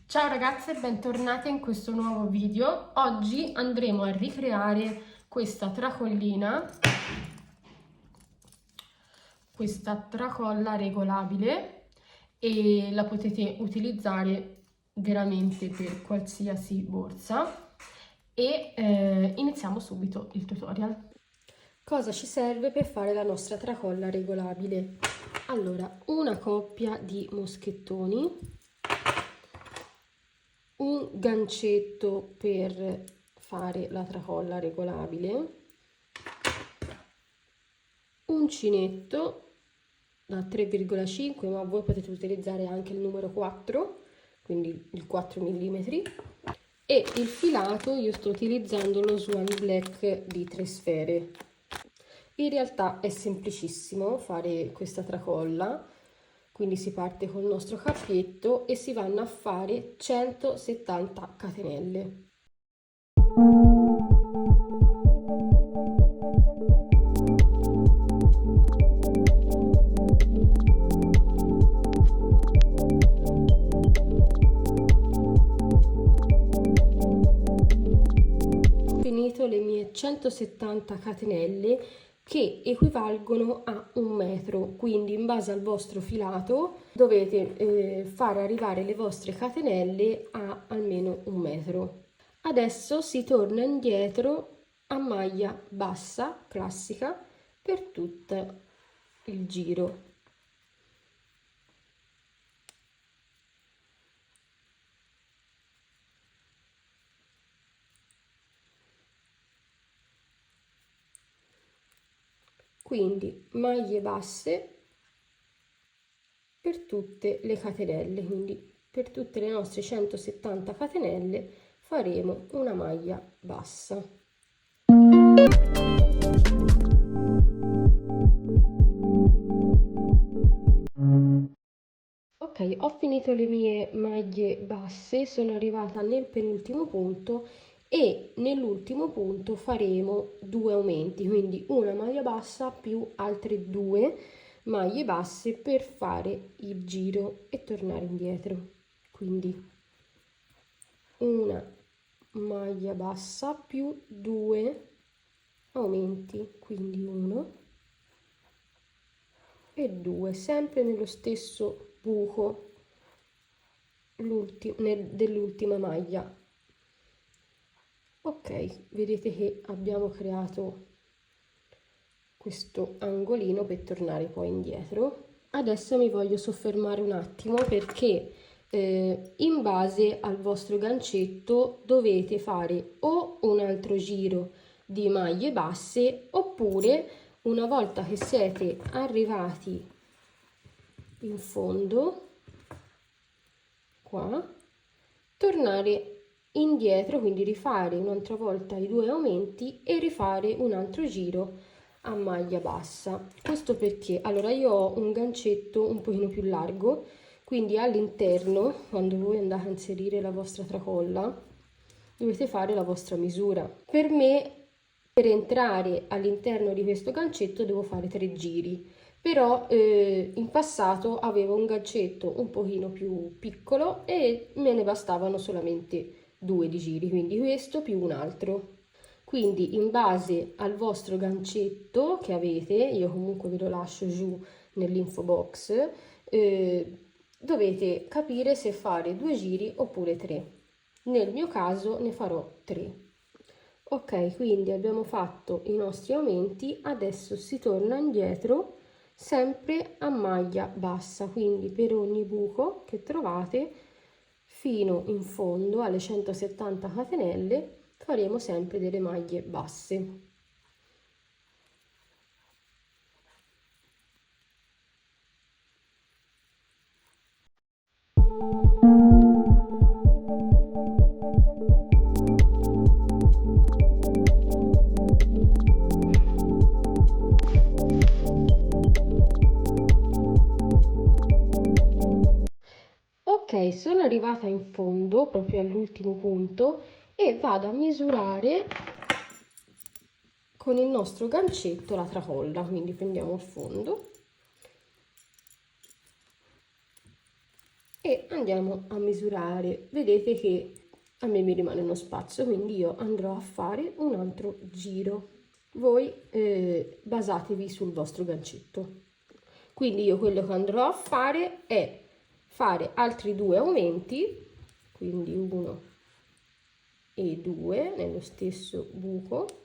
Ciao ragazze e bentornate in questo nuovo video. Oggi andremo a ricreare questa tracolla regolabile e la potete utilizzare veramente per qualsiasi borsa e iniziamo subito il tutorial. Cosa ci serve per fare la nostra tracolla regolabile? Allora, una coppia di moschettoni, un gancetto per fare la tracolla regolabile, uncinetto da 3,5, ma voi potete utilizzare anche il numero 4, quindi il 4 mm, e il filato io sto utilizzando lo Swan Black di 3 sfere. In realtà è semplicissimo fare questa tracolla, quindi si parte col nostro cappietto e si vanno a fare 170 catenelle. Finito le mie 170 catenelle, che equivalgono a 1 metro, quindi in base al vostro filato dovete fare arrivare le vostre catenelle a almeno 1 metro. Adesso si torna indietro a maglia bassa classica per tutto il giro. Quindi maglie basse per tutte le catenelle, quindi per tutte le nostre 170 catenelle faremo una maglia bassa. Ok, ho finito le mie maglie basse, sono arrivata nel penultimo punto e nell'ultimo punto faremo 2 aumenti, quindi una maglia bassa più altre 2 maglie basse per fare il giro e tornare indietro. Quindi una maglia bassa più 2 aumenti, quindi 1 e 2, sempre nello stesso buco dell'ultima maglia. Ok, vedete che abbiamo creato questo angolino per tornare poi indietro. Adesso mi voglio soffermare un attimo perché in base al vostro gancetto dovete fare o un altro giro di maglie basse, oppure una volta che siete arrivati in fondo qua, tornare indietro, quindi rifare un'altra volta i 2 aumenti e rifare un altro giro a maglia bassa. Questo perché allora io ho un gancetto un pochino più largo, quindi all'interno, quando voi andate a inserire la vostra tracolla, dovete fare la vostra misura. Per me, per entrare all'interno di questo gancetto devo fare 3 giri, però in passato avevo un gancetto un pochino più piccolo e me ne bastavano solamente 2 di giri, quindi questo più un altro. Quindi in base al vostro gancetto che avete, io comunque ve lo lascio giù nell'info box, dovete capire se fare 2 giri oppure 3. Nel mio caso ne farò 3. Ok, quindi abbiamo fatto i nostri aumenti, adesso si torna indietro sempre a maglia bassa, quindi per ogni buco che trovate fino in fondo alle 170 catenelle faremo sempre delle maglie basse. Ok, sono arrivata in fondo, proprio all'ultimo punto, e vado a misurare con il nostro gancetto la tracolla, quindi prendiamo il fondo e andiamo andiamo a misurare. Vedete che a me mi rimane uno spazio, quindi io andrò a fare un altro giro. Voi basatevi sul vostro gancetto. Quindi io quello che andrò a fare è fare altri 2 aumenti, quindi 1 e 2 nello stesso buco,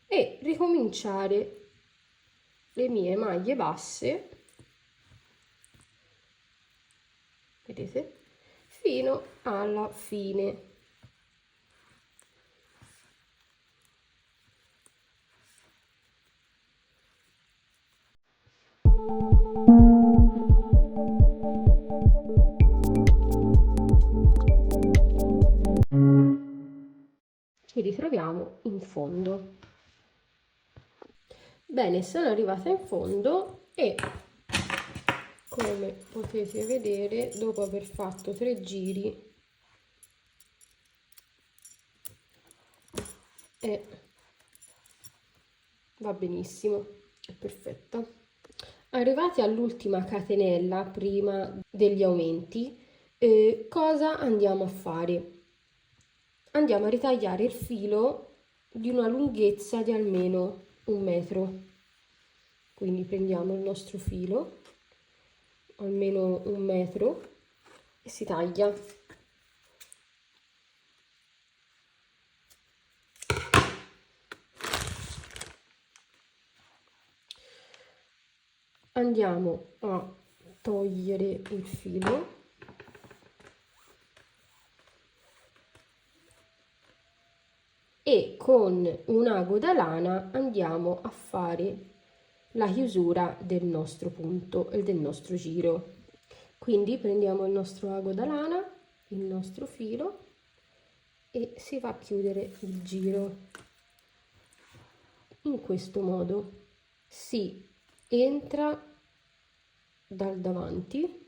e ricominciare le mie maglie basse, vedete, fino alla fine. Ci ritroviamo in fondo. Bene, sono arrivata in fondo e come potete vedere, dopo aver fatto 3 giri va benissimo, è perfetta. Arrivati all'ultima catenella prima degli aumenti, cosa andiamo a fare? Andiamo a ritagliare il filo di una lunghezza di almeno 1 metro. Quindi prendiamo il nostro filo, almeno 1 metro, e si taglia. Andiamo a togliere il filo e con un ago da lana andiamo a fare la chiusura del nostro punto e del nostro giro. Quindi prendiamo il nostro ago da lana, il nostro filo, e si va a chiudere il giro. In questo modo si entra dal davanti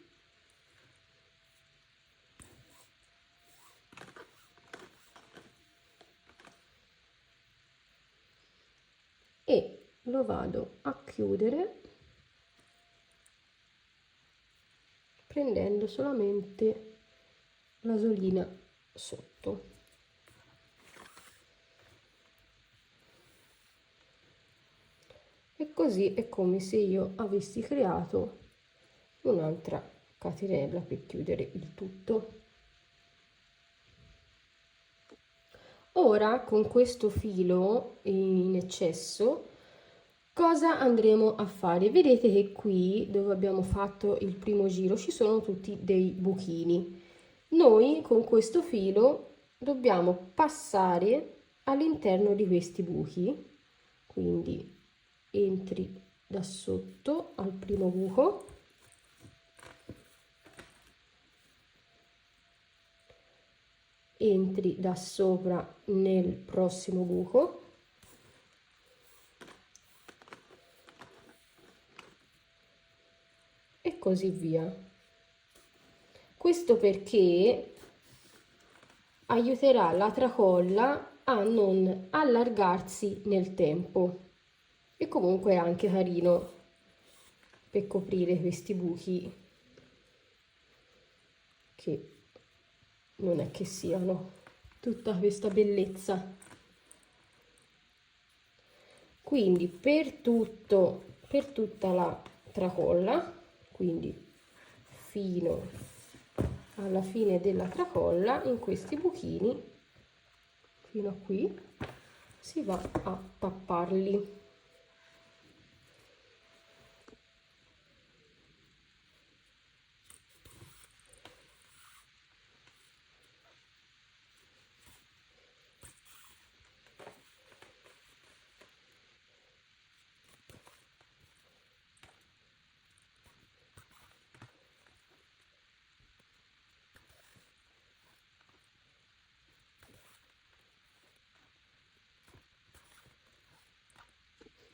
e lo vado a chiudere prendendo solamente la solina sotto. E così è come se io avessi creato un'altra catenella per chiudere il tutto. Ora con questo filo in eccesso cosa andremo a fare? Vedete che qui dove abbiamo fatto il primo giro ci sono tutti dei buchini. Noi con questo filo dobbiamo passare all'interno di questi buchi, quindi entri da sotto al primo buco, entri da sopra nel prossimo buco e così via. Questo perché aiuterà la tracolla a non allargarsi nel tempo e comunque è anche carino per coprire questi buchi che non è che siano tutta questa bellezza. Quindi per tutta la tracolla, quindi fino alla fine della tracolla, in questi buchini fino a qui si va a tapparli.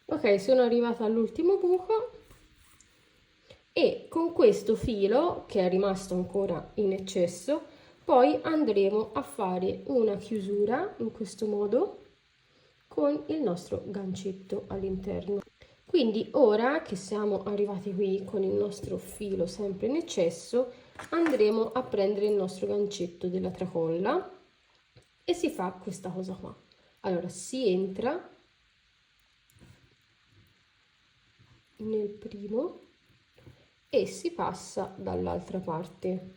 Ok, sono arrivata all'ultimo buco e con questo filo che è rimasto ancora in eccesso poi andremo a fare una chiusura in questo modo con il nostro gancetto all'interno. Quindi ora che siamo arrivati qui con il nostro filo sempre in eccesso, andremo a prendere il nostro gancetto della tracolla e si fa questa cosa qua. Allora si entra nel primo e si passa dall'altra parte.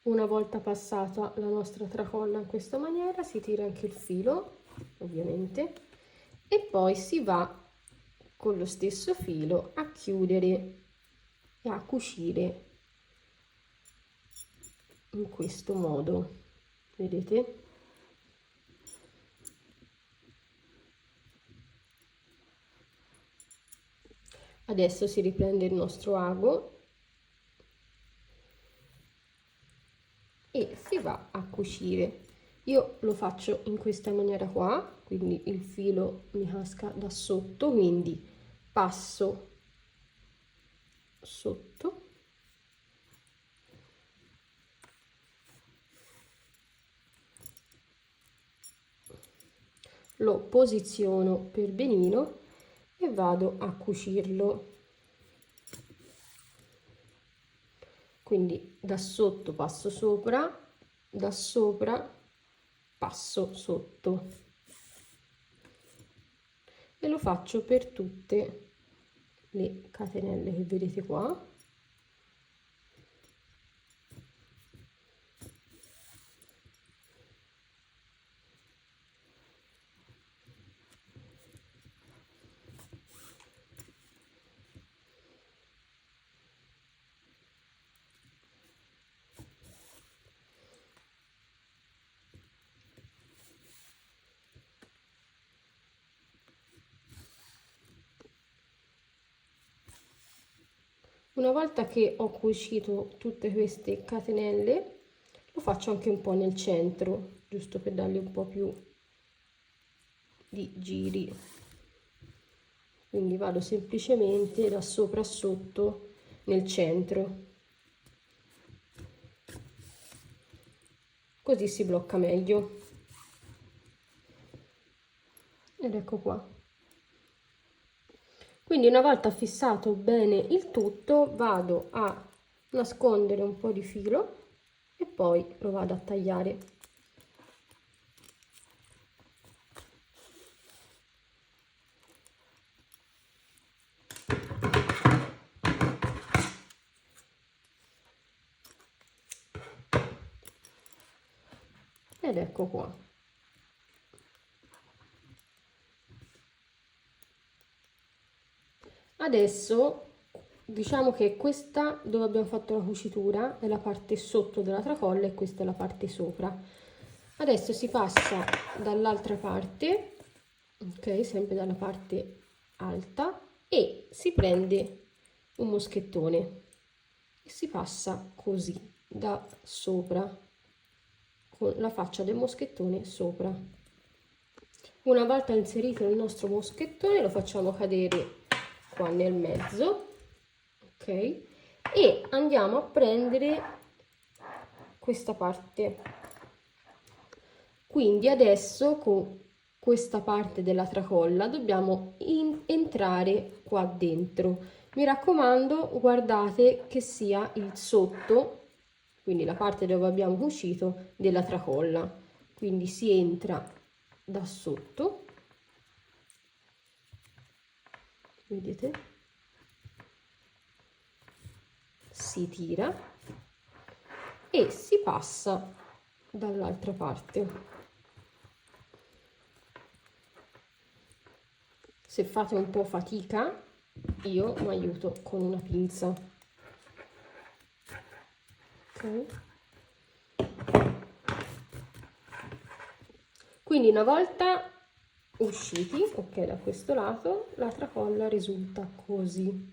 Una volta passata la nostra tracolla in questa maniera, si tira anche il filo, ovviamente, e poi si va con lo stesso filo a chiudere e a cucire in questo modo, vedete? Adesso si riprende il nostro ago e si va a cucire. Io lo faccio in questa maniera qua, quindi il filo mi casca da sotto, quindi passo sotto, lo posiziono per benino e vado a cucirlo. Quindi da sotto passo sopra, da sopra passo sotto e lo faccio per tutte le catenelle che vedete qua. Una volta che ho cucito tutte queste catenelle, lo faccio anche un po' nel centro, giusto per dargli un po' più di giri. Quindi vado semplicemente da sopra a sotto nel centro, così si blocca meglio. Ed ecco qua. Quindi una volta fissato bene il tutto, vado a nascondere un po' di filo e poi lo vado a tagliare. Ed ecco qua. Adesso diciamo che questa dove abbiamo fatto la cucitura è la parte sotto della tracolla e questa è la parte sopra. Adesso si passa dall'altra parte, ok, sempre dalla parte alta, e si prende un moschettone e si passa così da sopra con la faccia del moschettone sopra. Una volta inserito il nostro moschettone lo facciamo cadere qua nel mezzo, ok, e andiamo a prendere questa parte. Quindi adesso con questa parte della tracolla dobbiamo entrare qua dentro. Mi raccomando, guardate che sia il sotto, quindi la parte dove abbiamo cucito della tracolla. Quindi si entra da sotto, vedete, si tira e si passa dall'altra parte. Se fate un po' fatica, io mi aiuto con una pinza. Okay. Quindi una volta usciti, ok, da questo lato, la tracolla risulta così.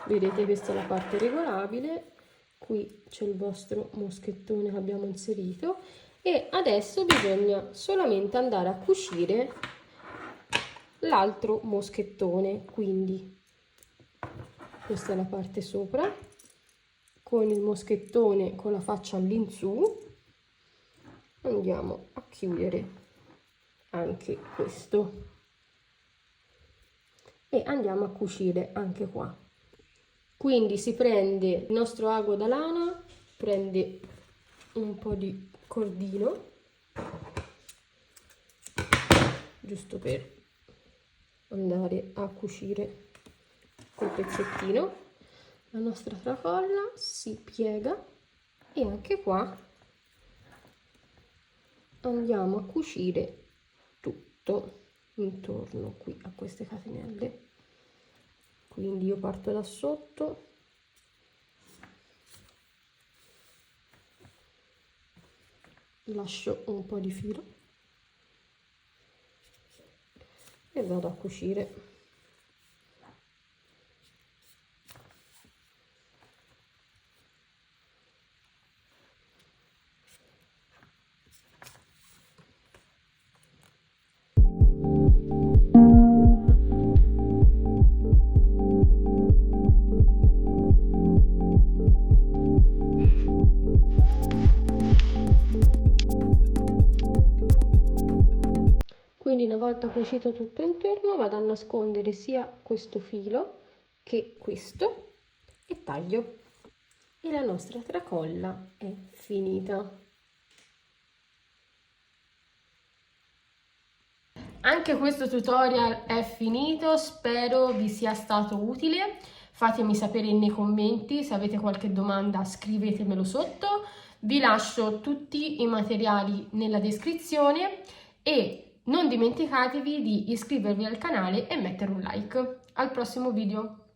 Vedete, questa è la parte regolabile, qui c'è il vostro moschettone che abbiamo inserito e adesso bisogna solamente andare a cucire l'altro moschettone. Quindi questa è la parte sopra, con il moschettone con la faccia all'insù andiamo a chiudere anche questo e andiamo a cucire anche qua. Quindi si prende il nostro ago da lana, prende un po' di cordino, giusto per andare a cucire col pezzettino. La nostra tracolla si piega e anche qua andiamo a cucire tutto intorno qui a queste catenelle. Quindi io parto da sotto, lascio un po' di filo e vado a cucire. Quindi una volta cucito tutto intorno vado a nascondere sia questo filo che questo e taglio. E la nostra tracolla è finita. Anche questo tutorial è finito, spero vi sia stato utile. Fatemi sapere nei commenti, se avete qualche domanda scrivetemelo sotto. Vi lascio tutti i materiali nella descrizione e non dimenticatevi di iscrivervi al canale e mettere un like. Al prossimo video!